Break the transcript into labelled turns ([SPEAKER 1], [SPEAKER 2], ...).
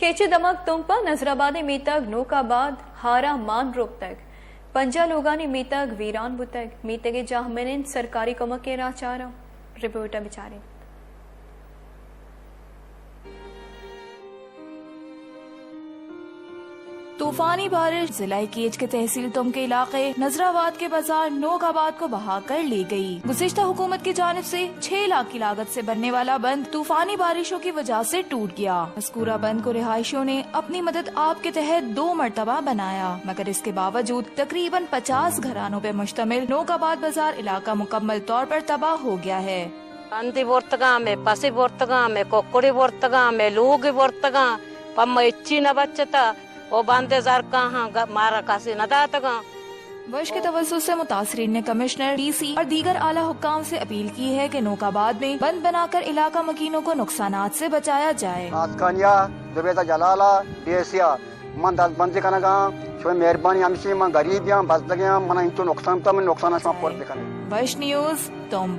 [SPEAKER 1] केचे दमक तुंपा नजराबादी मीतक नोकाबाद हारा मान रोक तक पंजा लोगानी मीतक वीरान बुतक मीतगे जाहमिन सरकारी कमक के राचारा रिपोर्ट बिचारी
[SPEAKER 2] तूफानी बारिश जिला केच के तहसील तुम के इलाके नजराबाद के बाजार नोकाबाद को बहा कर ले गई। गुज़िश्ता हुकूमत की जानिब से 6 लाख की लागत से बनने वाला बंद तूफानी बारिशों की वजह से टूट गया। मज़कूरा बंद को रिहायशियों ने अपनी मदद आप के तहत 2 मरतबा बनाया, मगर इसके बावजूद तकरीबन 50 घरानों पे मुश्तमिल नोकाबाद बाजार इलाका मुकम्मल तौर पर तबाह हो गया है।
[SPEAKER 3] अंधी बोर्तगा में पसी बोर्तगा में कोकड़ी बोर्तगा में लूग बोर्तगा पम्म इच्ची न बच्चता वो बांधे जार कहाँ मारा कासी न दातगा।
[SPEAKER 2] वर्ष के तवज्जुह से मुतासरीन ने कमिश्नर, डीसी और दीगर आला हुक्काम से अपील की है कि नोकाबाद में बंद बनाकर इलाका मकीनों को नुकसानात से बचाया जाए। वर्ष न्यूज़ तुम।